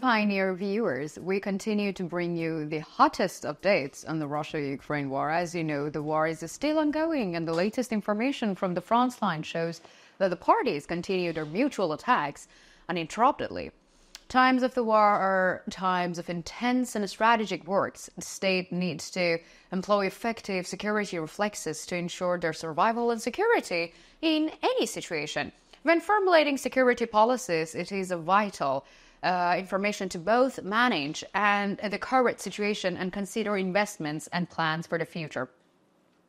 Pioneer viewers, we continue to bring you the hottest updates on the Russia-Ukraine war. As you know, the war is still ongoing, and the latest information from the front line shows that the parties continue their mutual attacks uninterruptedly. Times of the war are times of intense and strategic work. The state needs to employ effective security reflexes to ensure their survival and security in any situation. When formulating security policies, it is vital information to both manage and the current situation and consider investments and plans for the future.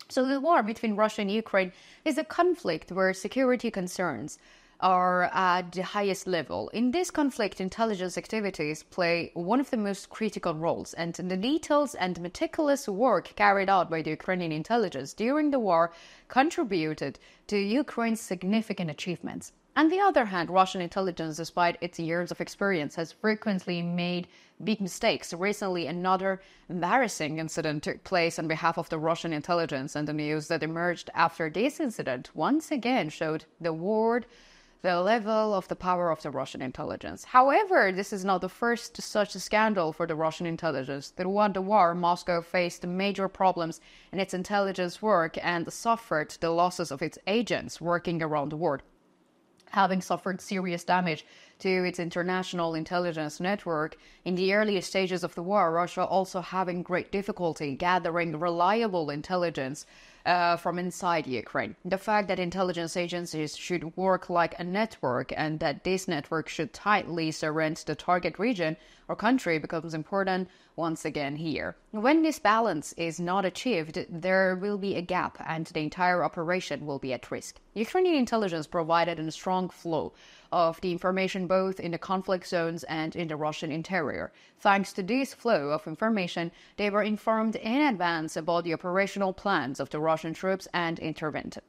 So the war between Russia and Ukraine is a conflict where security concerns are at the highest level. In this conflict, intelligence activities play one of the most critical roles, and the details and meticulous work carried out by the Ukrainian intelligence during the war contributed to Ukraine's significant achievements. On the other hand, Russian intelligence, despite its years of experience, has frequently made big mistakes. Recently, another embarrassing incident took place on behalf of the Russian intelligence, and the news that emerged after this incident once again showed the level of the power of the Russian intelligence. However, this is not the first such scandal for the Russian intelligence. Throughout the war, Moscow faced major problems in its intelligence work and suffered the losses of its agents working around the world. Having suffered serious damage to its international intelligence network in the early stages of the war, Russia also having great difficulty gathering reliable intelligence from inside Ukraine. The fact that intelligence agencies should work like a network and that this network should tightly surround the target region or country becomes important once again here. When this balance is not achieved, there will be a gap and the entire operation will be at risk. Ukrainian intelligence provided a strong flow of the information both in the conflict zones and in the Russian interior. Thanks to this flow of information, they were informed in advance about the operational plans of the Russian troops and intervened.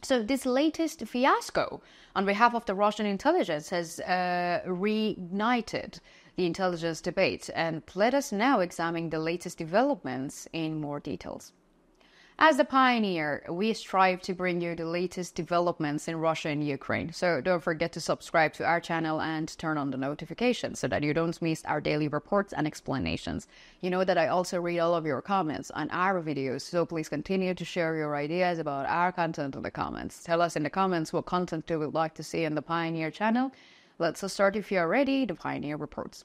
So this latest fiasco on behalf of the Russian intelligence has reignited the intelligence debate, and let us now examine the latest developments in more details. As the Pioneer, we strive to bring you the latest developments in Russia and Ukraine. So don't forget to subscribe to our channel and turn on the notifications so that you don't miss our daily reports and explanations. You know that I also read all of your comments on our videos, so please continue to share your ideas about our content in the comments. Tell us in the comments what content you would like to see on the Pioneer channel. Let's start, if you are ready, the Pioneer reports.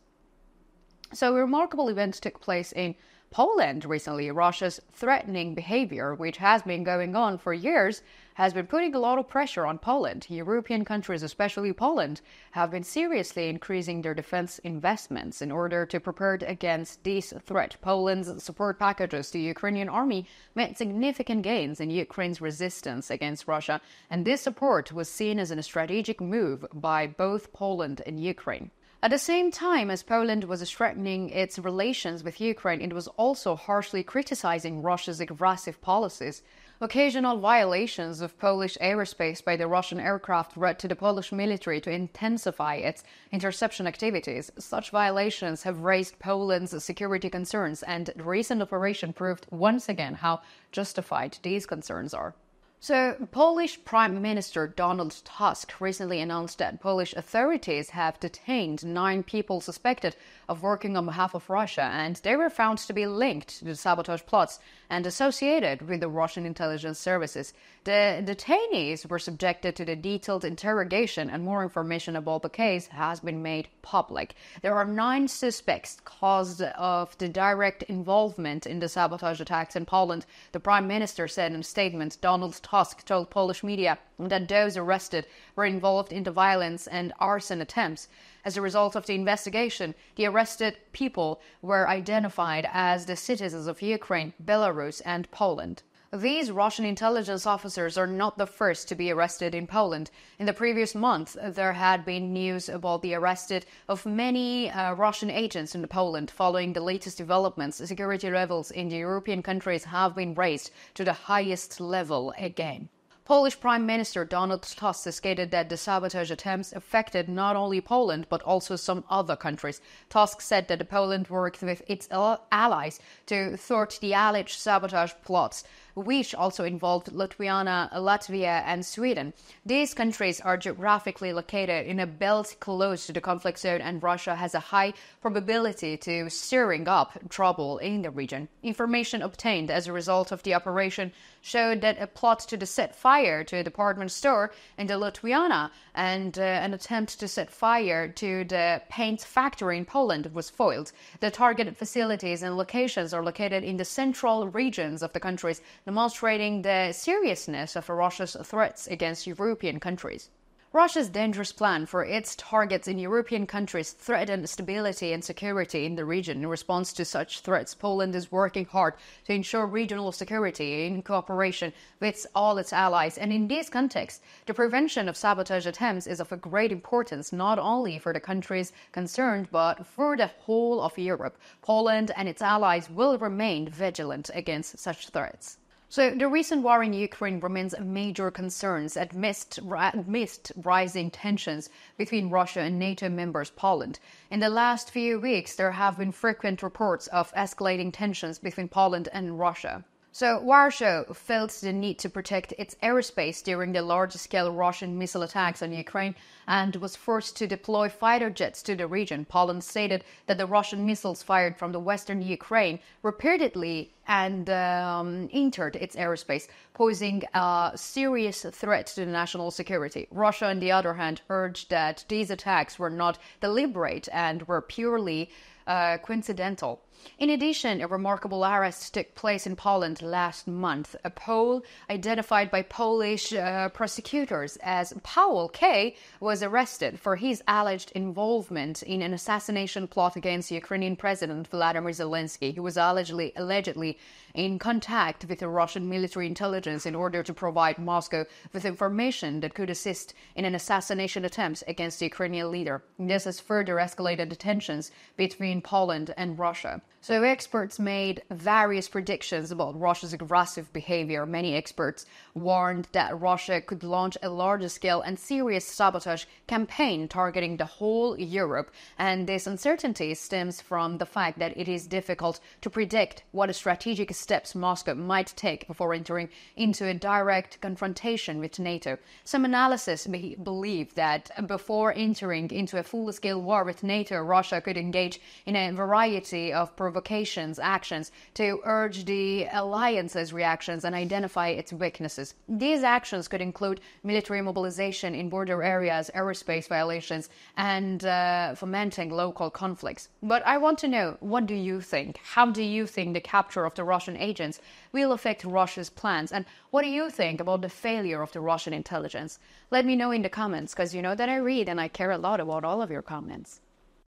So a remarkable event took place in Poland recently. Russia's threatening behavior, which has been going on for years, has been putting a lot of pressure on Poland. European countries, especially Poland, have been seriously increasing their defense investments in order to prepare against this threat. Poland's support packages to the Ukrainian army made significant gains in Ukraine's resistance against Russia, and this support was seen as a strategic move by both Poland and Ukraine. At the same time as Poland was strengthening its relations with Ukraine, it was also harshly criticizing Russia's aggressive policies. Occasional violations of Polish airspace by the Russian aircraft led to the Polish military to intensify its interception activities. Such violations have raised Poland's security concerns, and the recent operation proved once again how justified these concerns are. So, Polish Prime Minister Donald Tusk recently announced that Polish authorities have detained 9 people suspected of working on behalf of Russia, and they were found to be linked to the sabotage plots and associated with the Russian intelligence services. The detainees were subjected to the detailed interrogation, and more information about the case has been made public. There are 9 suspects caused of the direct involvement in the sabotage attacks in Poland. The Prime Minister said in a statement. Donald Tusk told Polish media that those arrested were involved in the violence and arson attempts. As a result of the investigation, the arrested people were identified as the citizens of Ukraine, Belarus, and Poland. These Russian intelligence officers are not the first to be arrested in Poland. In the previous month, there had been news about the arrest of many Russian agents in Poland. Following the latest developments, security levels in the European countries have been raised to the highest level again. Polish Prime Minister Donald Tusk stated that the sabotage attempts affected not only Poland but also some other countries. Tusk said that Poland worked with its allies to thwart the alleged sabotage plots which also involved Lithuania, Latvia, and Sweden. These countries are geographically located in a belt close to the conflict zone, and Russia has a high probability to stirring up trouble in the region. Information obtained as a result of the operation showed that a plot to set fire to a department store in the Lithuania and an attempt to set fire to the paint factory in Poland was foiled. The targeted facilities and locations are located in the central regions of the countries, demonstrating the seriousness of Russia's threats against European countries. Russia's dangerous plan for its targets in European countries threatened stability and security in the region. In response to such threats, Poland is working hard to ensure regional security in cooperation with all its allies. And in this context, the prevention of sabotage attempts is of a great importance, not only for the countries concerned, but for the whole of Europe. Poland and its allies will remain vigilant against such threats. So the recent war in Ukraine remains a major concern amidst rising tensions between Russia and NATO members Poland. In the last few weeks, there have been frequent reports of escalating tensions between Poland and Russia. So Warsaw felt the need to protect its airspace during the large-scale Russian missile attacks on Ukraine and was forced to deploy fighter jets to the region. Poland stated that the Russian missiles fired from the western Ukraine repeatedly and entered its airspace, posing a serious threat to the national security. Russia, on the other hand, urged that these attacks were not deliberate and were purely coincidental. In addition, a remarkable arrest took place in Poland last month. A Pole identified by Polish prosecutors as Paweł K. was arrested for his alleged involvement in an assassination plot against Ukrainian President Vladimir Zelensky. He was allegedly in contact with the Russian military intelligence in order to provide Moscow with information that could assist in an assassination attempt against the Ukrainian leader. This has further escalated the tensions between Poland and Russia. So experts made various predictions about Russia's aggressive behavior. Many experts warned that Russia could launch a larger-scale and serious sabotage campaign targeting the whole Europe. And this uncertainty stems from the fact that it is difficult to predict what strategic steps Moscow might take before entering into a direct confrontation with NATO. Some analysis believe that before entering into a full-scale war with NATO, Russia could engage in a variety of provocations, actions to urge the alliance's reactions and identify its weaknesses. These actions could include military mobilization in border areas, aerospace violations, and fomenting local conflicts. But I want to know, what do you think? How do you think the capture of the Russian agents will affect Russia's plans? And what do you think about the failure of the Russian intelligence? Let me know in the comments, because you know that I read and I care a lot about all of your comments.